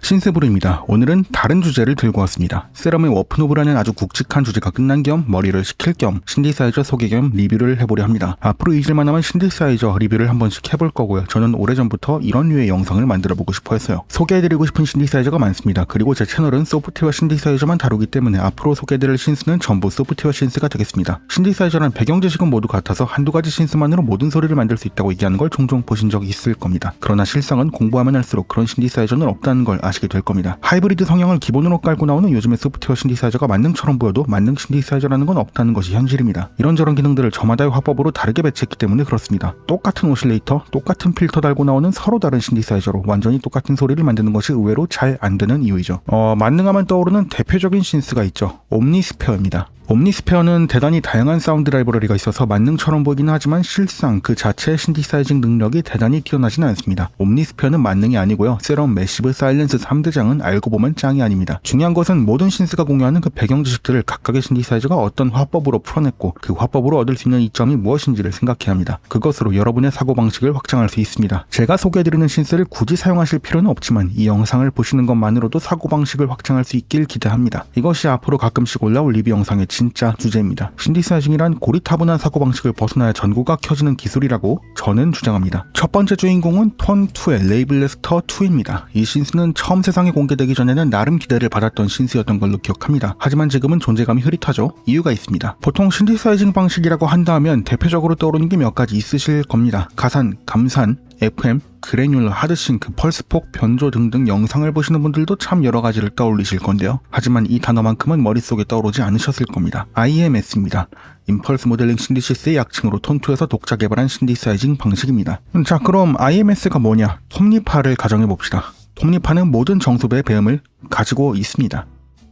신스브루입니다. 오늘은 다른 주제를 들고 왔습니다. 세럼의 워프노브라는 아주 굵직한 주제가 끝난 겸 머리를 식힐 겸 신디사이저 소개 겸 리뷰를 해보려 합니다. 앞으로 잊을만하면 신디사이저 리뷰를 한 번씩 해볼 거고요. 저는 오래전부터 이런 류의 영상을 만들어보고 싶어 했어요. 소개해드리고 싶은 신디사이저가 많습니다. 그리고 제 채널은 소프트웨어 신디사이저만 다루기 때문에 앞으로 소개해드릴 신스는 전부 소프트웨어 신스가 되겠습니다. 신디사이저란 배경 지식은 모두 같아서 한두 가지 신스만으로 모든 소리를 만들 수 있다고 얘기하는 걸 종종 보신 적이 있을 겁니다. 그러나 실상은 공부하면 할수록 그런 신디사이저는 없다는 걸 아시게 될 겁니다. 하이브리드 성향을 기본으로 깔고 나오는 요즘의 소프트웨어 신디사이저가 만능처럼 보여도 만능 신디사이저라는 건 없다는 것이 현실입니다. 이런저런 기능들을 저마다의 화법으로 다르게 배치했기 때문에 그렇습니다. 똑같은 오실레이터, 똑같은 필터 달고 나오는 서로 다른 신디사이저로 완전히 똑같은 소리를 만드는 것이 의외로 잘 안 되는 이유이죠. 만능하면 떠오르는 대표적인 신스가 있죠. 옴니스페어입니다. 옴니스페어는 대단히 다양한 사운드 라이브러리가 있어서 만능처럼 보이긴 하지만 실상 그 자체의 신디사이징 능력이 대단히 뛰어나지는 않습니다. 옴니스페어는 만능이 아니고요. 세럼, 매시브, 사일렌스 3대장은 알고 보면 짱이 아닙니다. 중요한 것은 모든 신스가 공유하는 그 배경 지식들을 각각의 신디사이저가 어떤 화법으로 풀어냈고 그 화법으로 얻을 수 있는 이점이 무엇인지를 생각해야 합니다. 그것으로 여러분의 사고방식을 확장할 수 있습니다. 제가 소개해드리는 신스를 굳이 사용하실 필요는 없지만 이 영상을 보시는 것만으로도 사고방식을 확장할 수 있길 기대합니다. 이것이 앞으로 가끔씩 올라올 리뷰 영상의 진짜 주제입니다. 신디사이징이란 고리타분한 사고방식을 벗어나야 전구가 켜지는 기술이라고 저는 주장합니다. 첫 번째 주인공은 톤2의 레이블레스터 2입니다. 이 신스는 처음 세상에 공개되기 전에는 나름 기대를 받았던 신스였던 걸로 기억합니다. 하지만 지금은 존재감이 흐릿하죠. 이유가 있습니다. 보통 신디사이징 방식이라고 한다면 대표적으로 떠오르는 게 몇 가지 있으실 겁니다. 가산, 감산, FM, 그래뉼러, 하드싱크, 펄스폭, 변조 등등 영상을 보시는 분들도 참 여러 가지를 떠올리실 건데요. 하지만 이 단어만큼은 머릿속에 떠오르지 않으셨을 겁니다. IMS입니다. 임펄스 모델링 신디시스의 약칭으로 톤2에서 독자 개발한 신디사이징 방식입니다. 자, 그럼 IMS가 뭐냐? 톱니파를 가정해봅시다. 톱니파는 모든 정수배의 배음을 가지고 있습니다.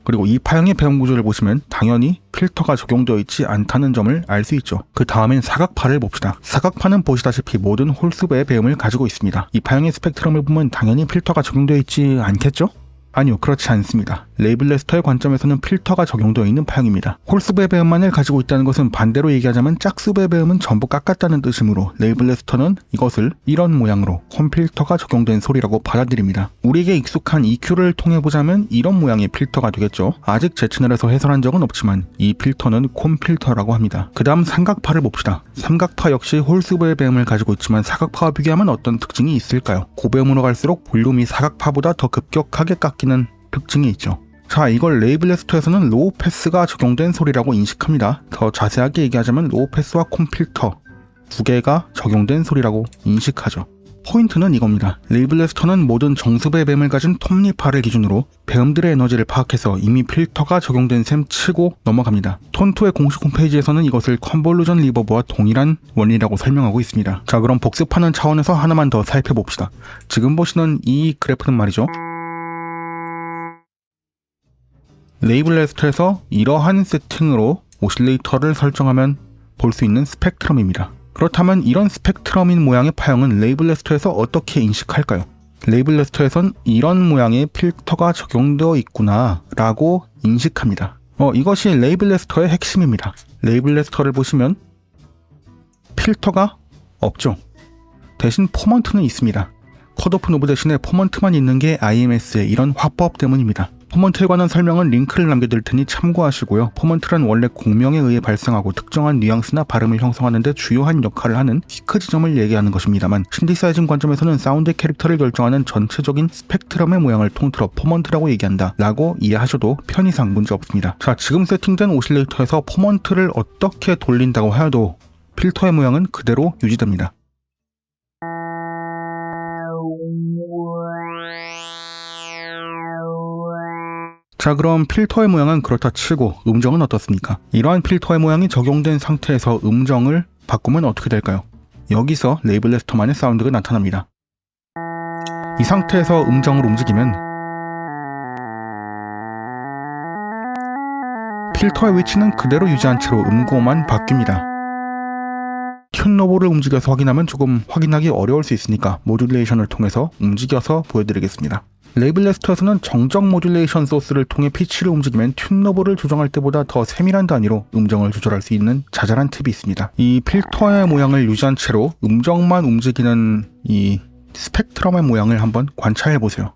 그리고 이 파형의 배음 구조를 보시면 당연히 필터가 적용되어 있지 않다는 점을 알 수 있죠. 그 다음엔 사각파를 봅시다. 사각파는 보시다시피 모든 홀수배의 배음을 가지고 있습니다. 이 파형의 스펙트럼을 보면 당연히 필터가 적용되어 있지 않겠죠? 아니요, 그렇지 않습니다. 레이블레스터의 관점에서는 필터가 적용되어 있는 파형입니다. 홀수배 배음만을 가지고 있다는 것은 반대로 얘기하자면 짝수배 배음은 전부 깎았다는 뜻이므로 레이블레스터는 이것을 이런 모양으로 콤필터가 적용된 소리라고 받아들입니다. 우리에게 익숙한 EQ를 통해 보자면 이런 모양의 필터가 되겠죠. 아직 제 채널에서 해설한 적은 없지만 이 필터는 콤필터라고 합니다. 그 다음 삼각파를 봅시다. 삼각파 역시 홀수배 배음을 가지고 있지만 사각파와 비교하면 어떤 특징이 있을까요? 고배음으로 갈수록 볼륨이 사각파보다 더 급격하게 깎이는 특징이 있죠. 자, 이걸 레이블레스터에서는 로우 패스가 적용된 소리라고 인식합니다. 더 자세하게 얘기하자면 로우 패스와 콤필터 두 개가 적용된 소리라고 인식하죠. 포인트는 이겁니다. 레이블레스터는 모든 정수배 뱀을 가진 톱니파를 기준으로 배음들의 에너지를 파악해서 이미 필터가 적용된 셈 치고 넘어갑니다. 톤2의 공식 홈페이지에서는 이것을 컨볼루전 리버브와 동일한 원리라고 설명하고 있습니다. 자, 그럼 복습하는 차원에서 하나만 더 살펴봅시다. 지금 보시는 이 그래프는 말이죠. 레이블레스터에서 이러한 세팅으로 오실레이터를 설정하면 볼 수 있는 스펙트럼입니다. 그렇다면 이런 스펙트럼인 모양의 파형은 레이블레스터에서 어떻게 인식할까요? 레이블레스터에선 이런 모양의 필터가 적용되어 있구나 라고 인식합니다. 이것이 레이블레스터의 핵심입니다. 레이블레스터를 보시면 필터가 없죠. 대신 포먼트는 있습니다. 컷오프 노브 대신에 포먼트만 있는 게 IMS의 이런 화법 때문입니다. 포먼트에 관한 설명은 링크를 남겨둘 테니 참고하시고요. 포먼트란 원래 공명에 의해 발생하고 특정한 뉘앙스나 발음을 형성하는 데 주요한 역할을 하는 피크 지점을 얘기하는 것입니다만 신디사이징 관점에서는 사운드의 캐릭터를 결정하는 전체적인 스펙트럼의 모양을 통틀어 포먼트라고 얘기한다 라고 이해하셔도 편의상 문제없습니다. 자, 지금 세팅된 오실레이터에서 포먼트를 어떻게 돌린다고 하여도 필터의 모양은 그대로 유지됩니다. 자, 그럼 필터의 모양은 그렇다 치고 음정은 어떻습니까? 이러한 필터의 모양이 적용된 상태에서 음정을 바꾸면 어떻게 될까요? 여기서 레이블레스터만의 사운드가 나타납니다. 이 상태에서 음정을 움직이면 필터의 위치는 그대로 유지한 채로 음고만 바뀝니다. 튠 노브를 움직여서 확인하면 조금 확인하기 어려울 수 있으니까 모듈레이션을 통해서 움직여서 보여드리겠습니다. 레이블레스터에서는 정적 모듈레이션 소스를 통해 피치를 움직이면 튠 노브를 조정할 때보다 더 세밀한 단위로 음정을 조절할 수 있는 자잘한 팁이 있습니다. 이 필터의 모양을 유지한 채로 음정만 움직이는 이 스펙트럼의 모양을 한번 관찰해 보세요.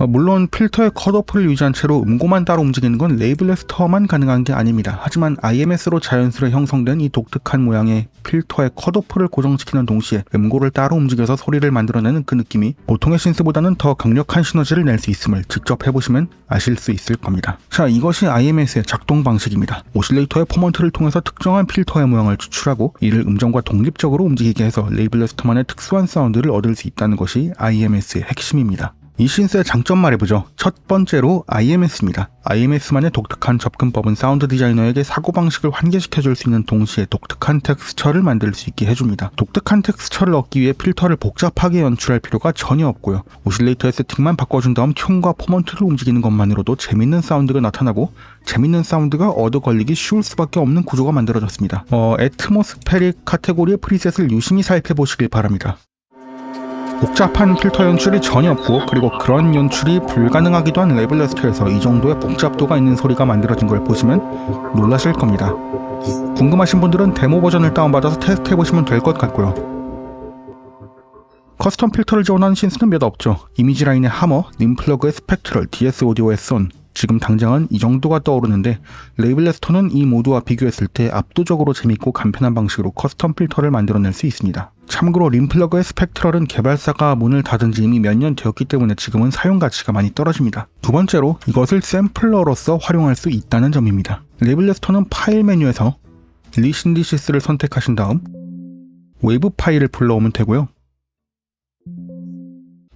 물론 필터의 컷오프를 유지한 채로 음고만 따로 움직이는 건 레이블레스터만 가능한 게 아닙니다. 하지만 IMS로 자연스레 형성된 이 독특한 모양의 필터의 컷오프를 고정시키는 동시에 음고를 따로 움직여서 소리를 만들어내는 그 느낌이 보통의 신스보다는 더 강력한 시너지를 낼 수 있음을 직접 해보시면 아실 수 있을 겁니다. 자, 이것이 IMS의 작동 방식입니다. 오실레이터의 포먼트를 통해서 특정한 필터의 모양을 추출하고 이를 음정과 독립적으로 움직이게 해서 레이블레스터만의 특수한 사운드를 얻을 수 있다는 것이 IMS의 핵심입니다. 이 신스의 장점 말해보죠. 첫 번째로 IMS입니다. IMS만의 독특한 접근법은 사운드 디자이너에게 사고방식을 환기시켜줄 수 있는 동시에 독특한 텍스처를 만들 수 있게 해줍니다. 독특한 텍스처를 얻기 위해 필터를 복잡하게 연출할 필요가 전혀 없고요. 오실레이터의 세팅만 바꿔준 다음 튠과 포먼트를 움직이는 것만으로도 재밌는 사운드가 나타나고 재밌는 사운드가 얻어 걸리기 쉬울 수밖에 없는 구조가 만들어졌습니다. 애트모스페릭 카테고리의 프리셋을 유심히 살펴보시길 바랍니다. 복잡한 필터 연출이 전혀 없고 그리고 그런 연출이 불가능하기도 한 레이블레스터에서 이 정도의 복잡도가 있는 소리가 만들어진 걸 보시면 놀라실 겁니다. 궁금하신 분들은 데모 버전을 다운받아서 테스트해보시면 될 것 같고요. 커스텀 필터를 지원하는 신스는 몇 없죠. 이미지 라인의 하머, 림플러그의 스펙트럴, DS 오디오의 선, 지금 당장은 이 정도가 떠오르는데 레이블레스터는 이 모두와 비교했을 때 압도적으로 재밌고 간편한 방식으로 커스텀 필터를 만들어낼 수 있습니다. 참고로 림플러그의 스펙트럴은 개발사가 문을 닫은 지 이미 몇 년 되었기 때문에 지금은 사용 가치가 많이 떨어집니다. 두 번째로 이것을 샘플러로서 활용할 수 있다는 점입니다. 레이블레스터는 파일 메뉴에서 리신디시스를 선택하신 다음 웨이브 파일을 불러오면 되고요.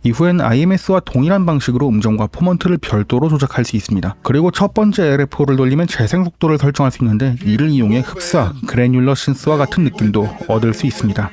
이후엔 IMS와 동일한 방식으로 음정과 포먼트를 별도로 조작할 수 있습니다. 그리고 첫 번째 LFO를 돌리면 재생 속도를 설정할 수 있는데 이를 이용해 흡사, 그래뉼러 신스와 같은 느낌도 얻을 수 있습니다.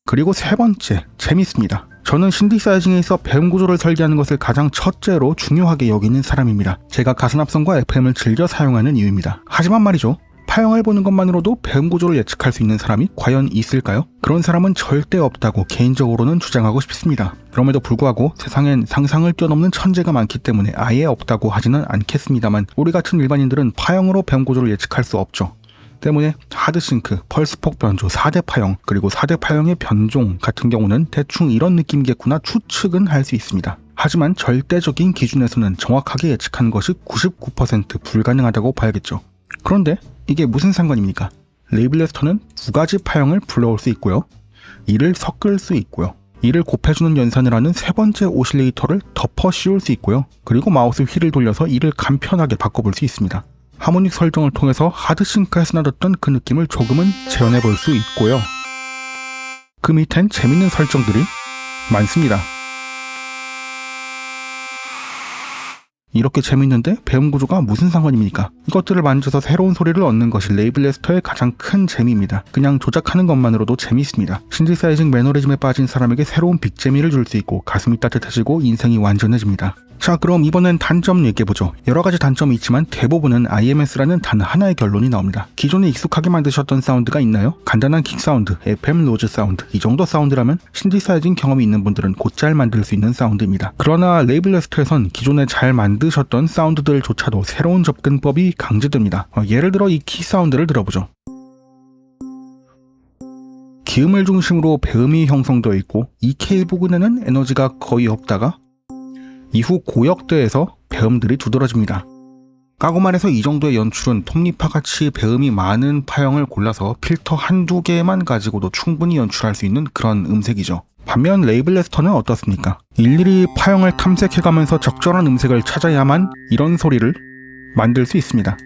그리고 세 번째, 재밌습니다. 저는 신디사이징에 있어 배음 구조를 설계하는 것을 가장 첫째로 중요하게 여기는 사람입니다. 제가 가산합성과 FM을 즐겨 사용하는 이유입니다. 하지만 말이죠. 파형을 보는 것만으로도 배음 구조를 예측할 수 있는 사람이 과연 있을까요? 그런 사람은 절대 없다고 개인적으로는 주장하고 싶습니다. 그럼에도 불구하고 세상엔 상상을 뛰어넘는 천재가 많기 때문에 아예 없다고 하지는 않겠습니다만 우리 같은 일반인들은 파형으로 배음 구조를 예측할 수 없죠. 때문에 하드싱크, 펄스폭 변조, 4대 파형, 그리고 4대 파형의 변종 같은 경우는 대충 이런 느낌이겠구나 추측은 할 수 있습니다. 하지만 절대적인 기준에서는 정확하게 예측하는 것이 99% 불가능하다고 봐야겠죠. 그런데 이게 무슨 상관입니까? 레이블레스터는 두 가지 파형을 불러올 수 있고요. 이를 섞을 수 있고요. 이를 곱해주는 연산을 하는 세 번째 오실레이터를 덮어 씌울 수 있고요. 그리고 마우스 휠을 돌려서 이를 간편하게 바꿔볼 수 있습니다. 하모닉 설정을 통해서 하드싱크에서 나뒀던 그 느낌을 조금은 재현해볼 수 있고요. 그 밑엔 재밌는 설정들이 많습니다. 이렇게 재밌는데 배음 구조가 무슨 상관입니까? 이것들을 만져서 새로운 소리를 얻는 것이 레이블레스터의 가장 큰 재미입니다. 그냥 조작하는 것만으로도 재밌습니다. 신디사이징 매너리즘에 빠진 사람에게 새로운 빅재미를 줄 수 있고 가슴이 따뜻해지고 인생이 완전해집니다. 자, 그럼 이번엔 단점 얘기해보죠. 여러가지 단점이 있지만 대부분은 IMS라는 단 하나의 결론이 나옵니다. 기존에 익숙하게 만드셨던 사운드가 있나요? 간단한 킥 사운드, FM 로즈 사운드, 이 정도 사운드라면 신디사이징 경험이 있는 분들은 곧잘 만들 수 있는 사운드입니다. 그러나 레이블레스터에선 기존에 잘 만드셨던 사운드들조차도 새로운 접근법이 강제됩니다. 예를 들어 이 키 사운드를 들어보죠. 기음을 중심으로 배음이 형성되어 있고 EK 부근에는 에너지가 거의 없다가 이후 고역대에서 배음들이 두드러집니다. 까고 말해서 이 정도의 연출은 톱니파 같이 배음이 많은 파형을 골라서 필터 한두 개만 가지고도 충분히 연출할 수 있는 그런 음색이죠. 반면 레이블레스터는 어떻습니까? 일일이 파형을 탐색해가면서 적절한 음색을 찾아야만 이런 소리를 만들 수 있습니다.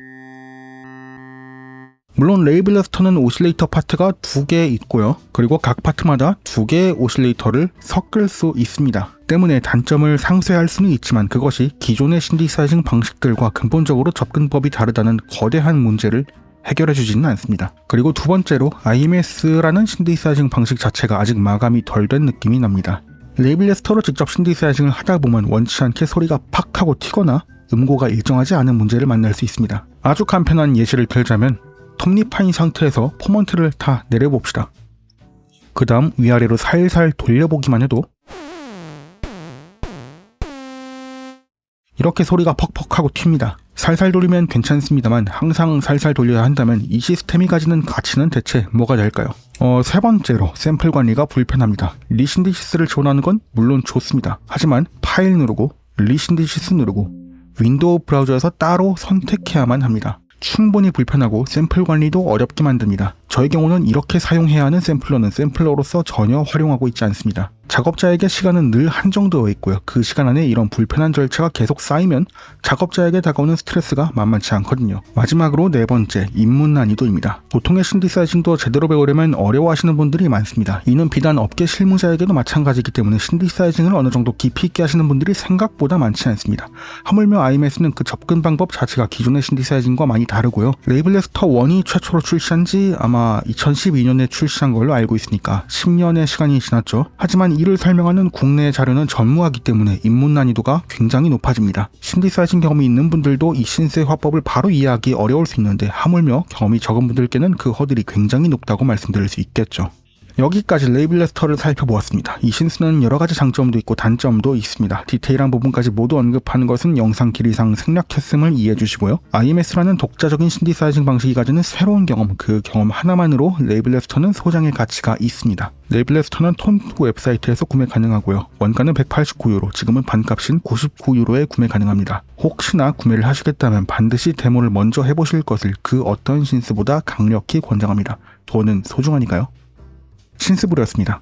물론 레이블레스터는 오실레이터 파트가 2개 있고요. 그리고 각 파트마다 2개의 오실레이터를 섞을 수 있습니다. 때문에 단점을 상쇄할 수는 있지만 그것이 기존의 신디사이징 방식들과 근본적으로 접근법이 다르다는 거대한 문제를 해결해주지는 않습니다. 그리고 두 번째로 IMS라는 신디사이징 방식 자체가 아직 마감이 덜 된 느낌이 납니다. 레이블레스터로 직접 신디사이징을 하다 보면 원치 않게 소리가 팍 하고 튀거나 음고가 일정하지 않은 문제를 만날 수 있습니다. 아주 간편한 예시를 들자면 톱니파인 상태에서 포먼트를 다 내려봅시다. 그 다음 위아래로 살살 돌려보기만 해도 이렇게 소리가 퍽퍽하고 튑니다. 살살 돌리면 괜찮습니다만 항상 살살 돌려야 한다면 이 시스템이 가지는 가치는 대체 뭐가 될까요? 세 번째로 샘플 관리가 불편합니다. 리신디시스를 지원하는 건 물론 좋습니다. 하지만 파일 누르고 리신디시스 누르고 윈도우 브라우저에서 따로 선택해야만 합니다. 충분히 불편하고 샘플 관리도 어렵게 만듭니다. 저의 경우는 이렇게 사용해야 하는 샘플러는 샘플러로서 전혀 활용하고 있지 않습니다. 작업자에게 시간은 늘 한정되어 있고요. 그 시간 안에 이런 불편한 절차가 계속 쌓이면 작업자에게 다가오는 스트레스가 만만치 않거든요. 마지막으로 네 번째, 입문 난이도입니다. 보통의 신디사이징도 제대로 배우려면 어려워하시는 분들이 많습니다. 이는 비단 업계 실무자에게도 마찬가지이기 때문에 신디사이징을 어느 정도 깊이 있게 하시는 분들이 생각보다 많지 않습니다. 하물며 IMS는 그 접근 방법 자체가 기존의 신디사이징과 많이 다르고요. 레이블레스터 1이 최초로 출시한 지 아마 2012년에 출시한 걸로 알고 있으니까 10년의 시간이 지났죠. 하지만 이를 설명하는 국내의 자료는 전무하기 때문에 입문 난이도가 굉장히 높아집니다. 신디사이징 경험이 있는 분들도 이 신스의 화법을 바로 이해하기 어려울 수 있는데 하물며 경험이 적은 분들께는 그 허들이 굉장히 높다고 말씀드릴 수 있겠죠. 여기까지 레이블레스터를 살펴보았습니다. 이 신스는 여러가지 장점도 있고 단점도 있습니다. 디테일한 부분까지 모두 언급하는 것은 영상 길이상 생략했음을 이해해 주시고요. IMS라는 독자적인 신디사이징 방식이 가지는 새로운 경험, 그 경험 하나만으로 레이블레스터는 소장의 가치가 있습니다. 레이블레스터는 톤트 웹사이트에서 구매 가능하고요. 원가는 189유로, 지금은 반값인 99유로에 구매 가능합니다. 혹시나 구매를 하시겠다면 반드시 데모를 먼저 해보실 것을 그 어떤 신스보다 강력히 권장합니다. 돈은 소중하니까요. 신스부였습니다.